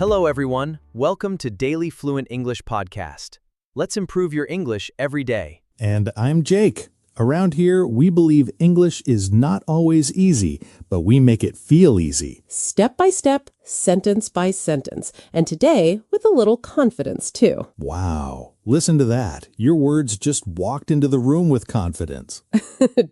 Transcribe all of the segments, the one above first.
Hello, everyone. Welcome to Daily Fluent English Podcast. Let's improve your English every day. And I'm Jake. Around here, we believe English is not always easy, but we make it feel easy. Step by step, sentence by sentence. And today, with a little confidence, too. Wow. Listen to that. Your words just walked into the room with confidence.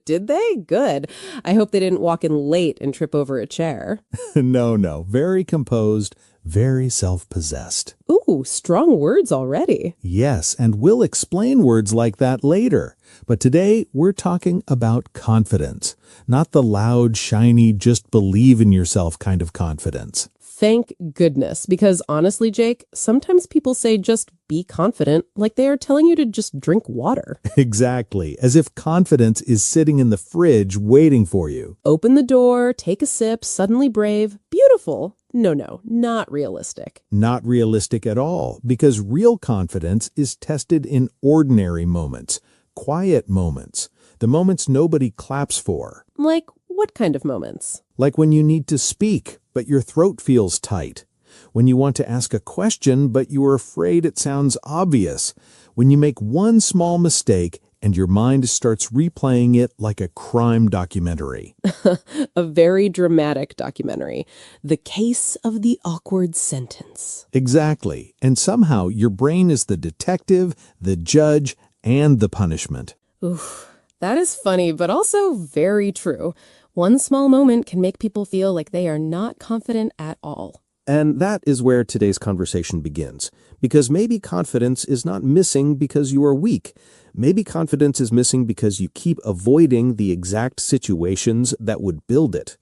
Did they? Good. I hope they didn't walk in late and trip over a chair. No. Very composed, very self-possessed. Ooh, strong words already. Yes, and we'll explain words like that later. But today, we're talking about confidence. Not the loud, shiny, just believe in yourself kind of confidence. Thank goodness, because honestly, Jake, sometimes people say just be confident, like they are telling you to just drink water. Exactly, as if confidence is sitting in the fridge waiting for you. Open the door, take a sip, suddenly brave, beautiful. No, not realistic. Not realistic at all, because real confidence is tested in ordinary moments, quiet moments, the moments nobody claps for. Like what kind of moments? Like when you need to speak, but your throat feels tight. When you want to ask a question, but you are afraid it sounds obvious. When you make one small mistake and your mind starts replaying it like a crime documentary. A very dramatic documentary. The Case of the Awkward Sentence. Exactly. And somehow your brain is the detective, the judge, and the punishment. Oof, that is funny, but also very true. One small moment can make people feel like they are not confident at all. And that is where today's conversation begins. Because maybe confidence is not missing because you are weak. Maybe confidence is missing because you keep avoiding the exact situations that would build it.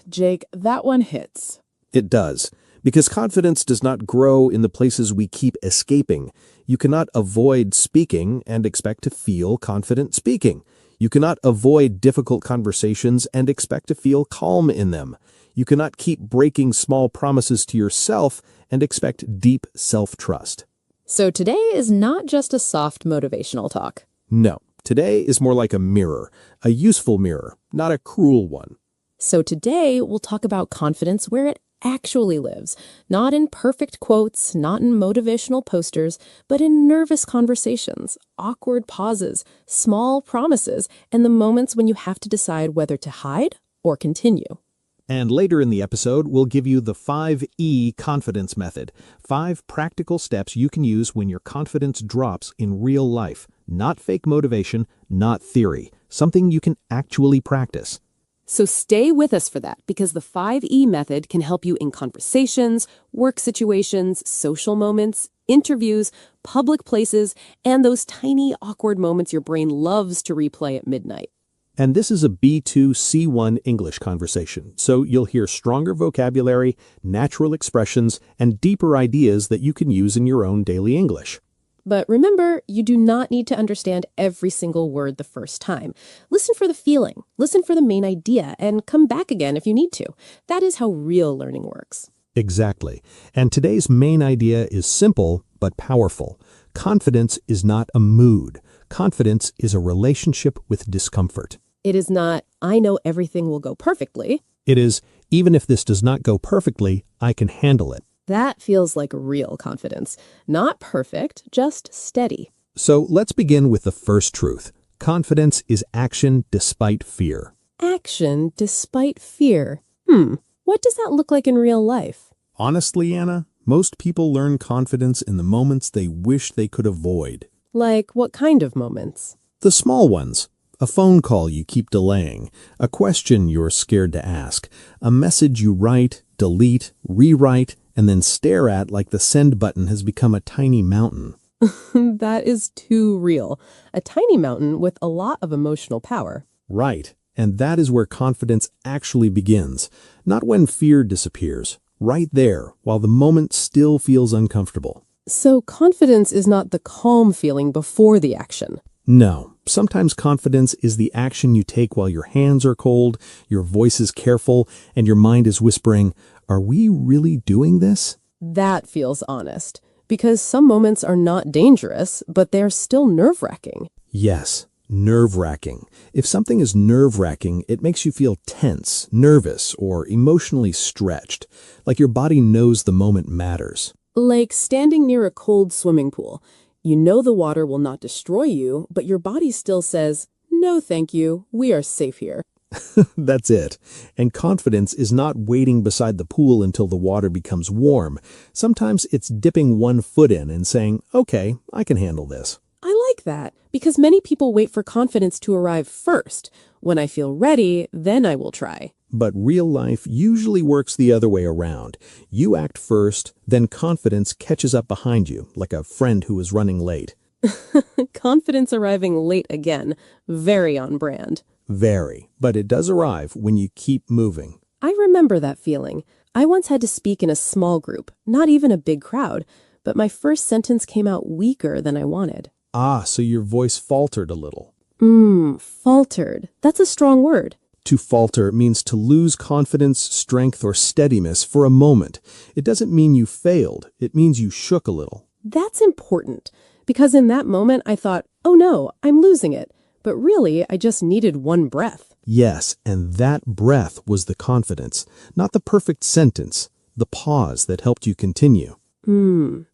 Jake, that one hits. It does. Because confidence does not grow in the places we keep escaping. You cannot avoid speaking and expect to feel confident speaking. You cannot avoid difficult conversations and expect to feel calm in them. You cannot keep breaking small promises to yourself and expect deep self-trust. So today is not just a soft motivational talk. No, today is more like a mirror, a useful mirror, not a cruel one. So today we'll talk about confidence where it actually lives, not in perfect quotes, not in motivational posters, but in nervous conversations, awkward pauses, small promises, and the moments when you have to decide whether to hide or continue. And later in the episode, we'll give you the 5E confidence method, 5 practical steps you can use when your confidence drops in real life. Not fake motivation, not theory, something you can actually practice. So stay with us for that, because the 5E method can help you in conversations, work situations, social moments, interviews, public places, and those tiny awkward moments your brain loves to replay at midnight. And this is a B2 C1 English conversation, so you'll hear stronger vocabulary, natural expressions, and deeper ideas that you can use in your own daily English. But remember, you do not need to understand every single word the first time. Listen for the feeling, listen for the main idea, and come back again if you need to. That is how real learning works. Exactly. And today's main idea is simple but powerful. Confidence is not a mood. Confidence is a relationship with discomfort. It is not, I know everything will go perfectly. It is, even if this does not go perfectly, I can handle it. That feels like real confidence. Not perfect, just steady. So let's begin with the first truth. Confidence is action despite fear. Action despite fear. What does that look like in real life? Honestly, Anna, most people learn confidence in the moments they wish they could avoid. Like what kind of moments? The small ones. A phone call you keep delaying, a question you're scared to ask, a message you write, delete, rewrite, and then stare at like the send button has become a tiny mountain. That is too real. A tiny mountain with a lot of emotional power. Right. And that is where confidence actually begins. Not when fear disappears. Right there, while the moment still feels uncomfortable. So confidence is not the calm feeling before the action. No. Sometimes confidence is the action you take while your hands are cold, your voice is careful, and your mind is whispering, "Are we really doing this?" That feels honest. Because some moments are not dangerous, but they're still nerve-wracking. Yes. Nerve-wracking. If something is nerve-wracking, it makes you feel tense, nervous, or emotionally stretched, like your body knows the moment matters. Like standing near a cold swimming pool. You know the water will not destroy you, but your body still says, "No, thank you. We are safe here." That's it. And confidence is not waiting beside the pool until the water becomes warm. Sometimes it's dipping one foot in and saying, "Okay, I can handle this." I like that, because many people wait for confidence to arrive first. When I feel ready, then I will try. But real life usually works the other way around. You act first, then confidence catches up behind you, like a friend who is running late. Confidence arriving late again. Very on brand. Very. But it does arrive when you keep moving. I remember that feeling. I once had to speak in a small group, not even a big crowd, but my first sentence came out weaker than I wanted. Ah, so your voice faltered a little. Faltered. That's a strong word. To falter means to lose confidence, strength, or steadiness for a moment. It doesn't mean you failed. It means you shook a little. That's important, because in that moment I thought, oh no, I'm losing it. But really, I just needed one breath. Yes, and that breath was the confidence, not the perfect sentence, the pause that helped you continue.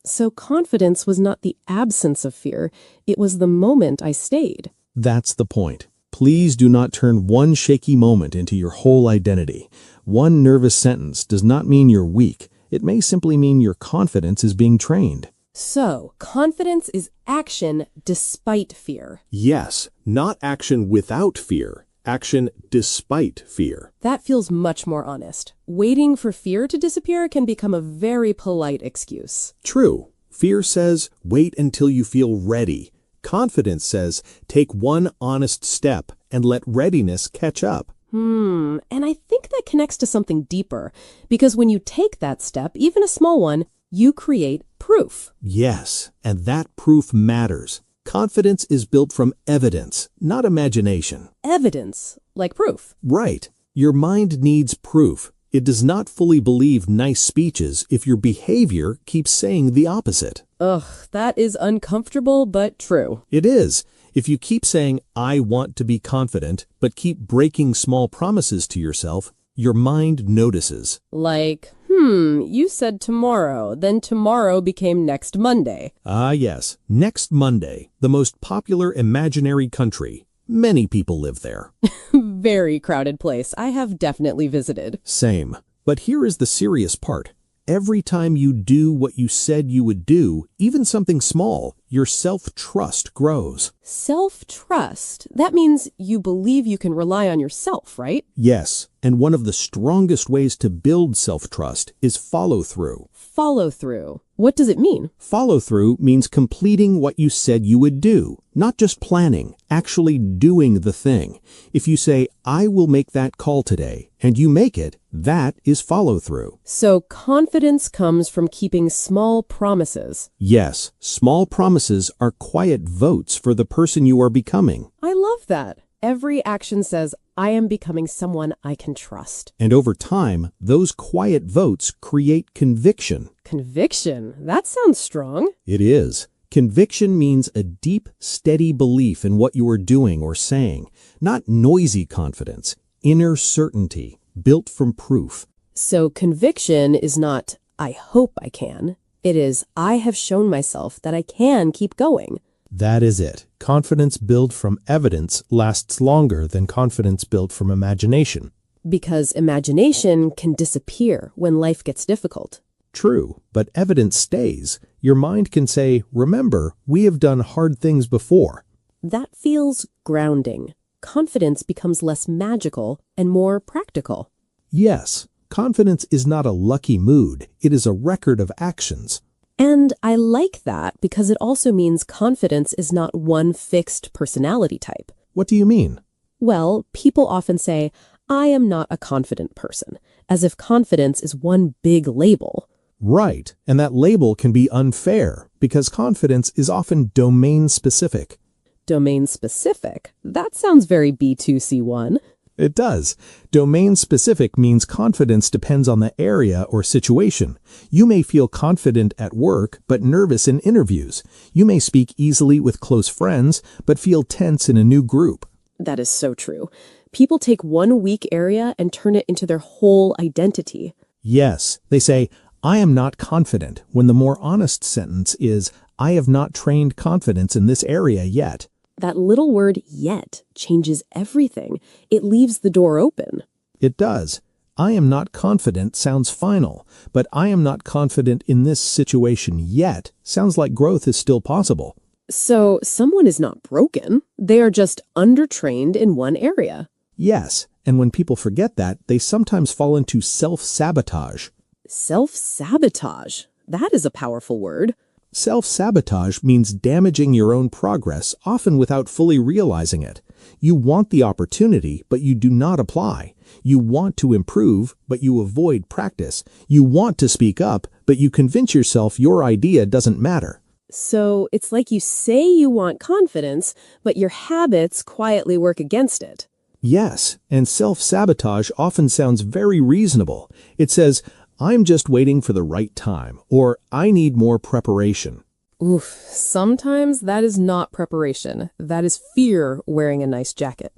So confidence was not the absence of fear, it was the moment I stayed. That's the point. Please do not turn one shaky moment into your whole identity. One nervous sentence does not mean you're weak. It may simply mean your confidence is being trained. So, confidence is action despite fear. Yes, not action without fear. Action despite fear. That feels much more honest. Waiting for fear to disappear can become a very polite excuse. True. Fear says, wait until you feel ready. Confidence says, take one honest step and let readiness catch up. And I think that connects to something deeper, because when you take that step, even a small one, you create proof. Yes, and that proof matters. Confidence is built from evidence, not imagination. Evidence, like proof. Right. Your mind needs proof. It does not fully believe nice speeches if your behavior keeps saying the opposite. Ugh, that is uncomfortable but true. It is. If you keep saying, I want to be confident, but keep breaking small promises to yourself, your mind notices. Like, you said tomorrow, then tomorrow became next Monday. Ah, yes. Next Monday, the most popular imaginary country. Many people live there. Very crowded place. I have definitely visited. Same. But here is the serious part. Every time you do what you said you would do, even something small, your self-trust grows. Self-trust? That means you believe you can rely on yourself, right? Yes, and one of the strongest ways to build self-trust is follow-through. Follow-through. What does it mean? Follow-through means completing what you said you would do, not just planning, actually doing the thing. If you say, I will make that call today, and you make it, that is follow-through. So confidence comes from keeping small promises. Yes, small promises are quiet votes for the person you are becoming. I love that. Every action says, I am becoming someone I can trust. And over time, those quiet votes create conviction. Conviction? That sounds strong. It is. Conviction means a deep, steady belief in what you are doing or saying, not noisy confidence, inner certainty, built from proof. So conviction is not, I hope I can. It is, I have shown myself that I can keep going. That is it. Confidence built from evidence lasts longer than confidence built from imagination. Because imagination can disappear when life gets difficult. True, but evidence stays. Your mind can say, remember, we have done hard things before. That feels grounding. Confidence becomes less magical and more practical. Yes, confidence is not a lucky mood. It is a record of actions. And I like that because it also means confidence is not one fixed personality type. What do you mean? Well, people often say, I am not a confident person, as if confidence is one big label. Right, and that label can be unfair because confidence is often domain-specific. Domain-specific? That sounds very B2C1. It does. Domain-specific means confidence depends on the area or situation. You may feel confident at work, but nervous in interviews. You may speak easily with close friends, but feel tense in a new group. That is so true. People take one weak area and turn it into their whole identity. Yes, they say, I am not confident, when the more honest sentence is, I have not trained confidence in this area yet. That little word yet changes everything. It leaves the door open. It does. I am not confident sounds final, but I am not confident in this situation yet sounds like growth is still possible. So someone is not broken. They are just undertrained in one area. Yes, and when people forget that, they sometimes fall into self-sabotage. Self-sabotage. That is a powerful word. Self-sabotage means damaging your own progress, often without fully realizing it. You want the opportunity, but you do not apply. You want to improve, but you avoid practice. You want to speak up, but you convince yourself your idea doesn't matter. So it's like you say you want confidence, but your habits quietly work against it. Yes, and self-sabotage often sounds very reasonable. It says, I'm just waiting for the right time, or I need more preparation. Oof, sometimes that is not preparation. That is fear wearing a nice jacket.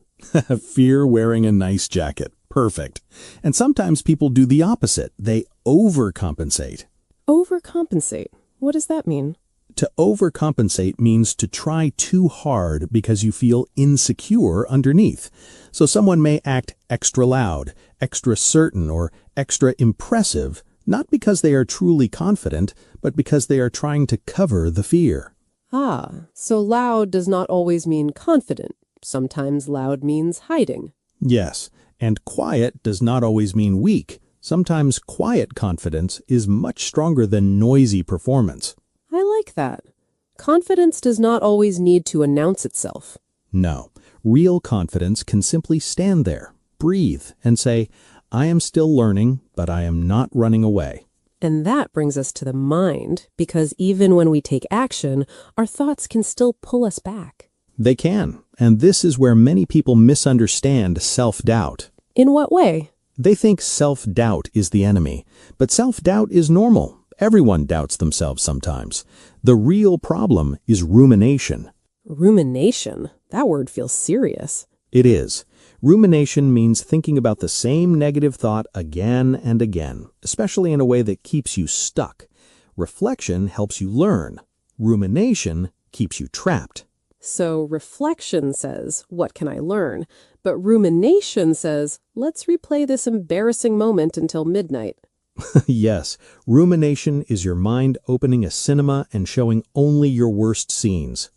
Fear wearing a nice jacket. Perfect. And sometimes people do the opposite. They overcompensate. Overcompensate. What does that mean? To overcompensate means to try too hard because you feel insecure underneath. So someone may act extra loud, extra certain, or extra impressive, not because they are truly confident, but because they are trying to cover the fear. Ah, so loud does not always mean confident. Sometimes loud means hiding. Yes, and quiet does not always mean weak. Sometimes quiet confidence is much stronger than noisy performance. I like that. Confidence does not always need to announce itself. No, real confidence can simply stand there, breathe, and say, I am still learning, but I am not running away. And that brings us to the mind, because even when we take action, our thoughts can still pull us back. They can, and this is where many people misunderstand self-doubt. In what way? They think self-doubt is the enemy, but self-doubt is normal. Everyone doubts themselves sometimes. The real problem is rumination. Rumination? That word feels serious. It is. Rumination means thinking about the same negative thought again and again, especially in a way that keeps you stuck. Reflection helps you learn. Rumination keeps you trapped. So reflection says, what can I learn? But rumination says, let's replay this embarrassing moment until midnight. Yes, rumination is your mind opening a cinema and showing only your worst scenes.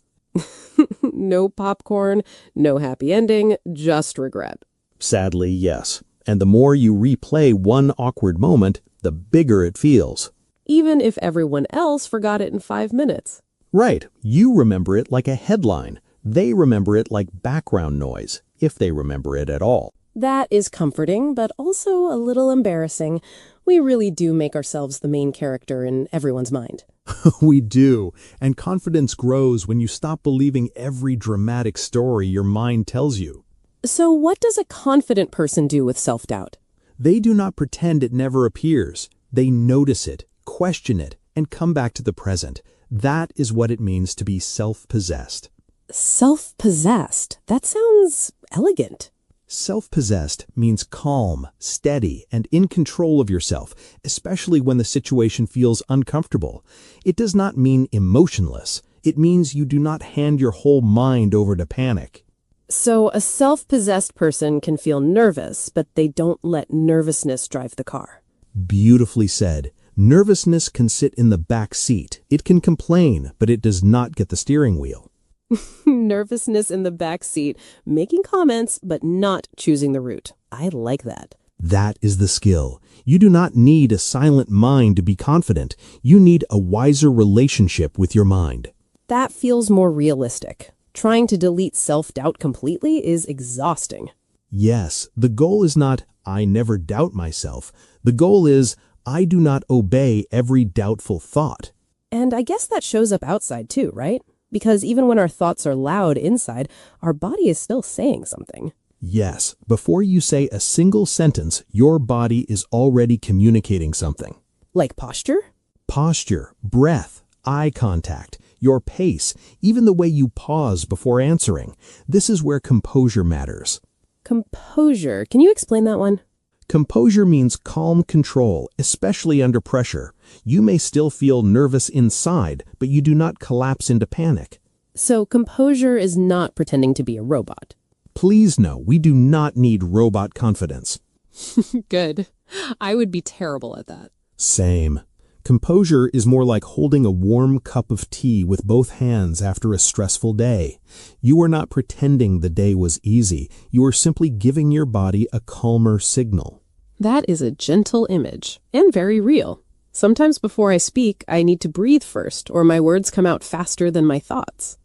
No popcorn, no happy ending, just regret. Sadly, yes. And the more you replay one awkward moment, the bigger it feels. Even if everyone else forgot it in 5 minutes. Right. You remember it like a headline. They remember it like background noise, if they remember it at all. That is comforting, but also a little embarrassing. We really do make ourselves the main character in everyone's mind. We do. And confidence grows when you stop believing every dramatic story your mind tells you. So what does a confident person do with self-doubt? They do not pretend it never appears. They notice it, question it, and come back to the present. That is what it means to be self-possessed. Self-possessed? That sounds elegant. Self-possessed means calm, steady, and in control of yourself, especially when the situation feels uncomfortable. It does not mean emotionless. It means you do not hand your whole mind over to panic. So a self-possessed person can feel nervous, but they don't let nervousness drive the car. Beautifully said. Nervousness can sit in the back seat. It can complain, but it does not get the steering wheel. Nervousness in the back seat, making comments, but not choosing the route. I like that. That is the skill. You do not need a silent mind to be confident. You need a wiser relationship with your mind. That feels more realistic. Trying to delete self-doubt completely is exhausting. Yes, the goal is not, I never doubt myself. The goal is, I do not obey every doubtful thought. And I guess that shows up outside too, right? Because even when our thoughts are loud inside, our body is still saying something. Yes, before you say a single sentence, your body is already communicating something. Like posture? Posture, breath, eye contact, your pace, even the way you pause before answering. This is where composure matters. Composure. Can you explain that one? Composure means calm control, especially under pressure. You may still feel nervous inside, but you do not collapse into panic. So composure is not pretending to be a robot. Please know, we do not need robot confidence. Good. I would be terrible at that. Same. Composure is more like holding a warm cup of tea with both hands after a stressful day. You are not pretending the day was easy. You are simply giving your body a calmer signal. That is a gentle image, and very real. Sometimes before I speak, I need to breathe first, or my words come out faster than my thoughts.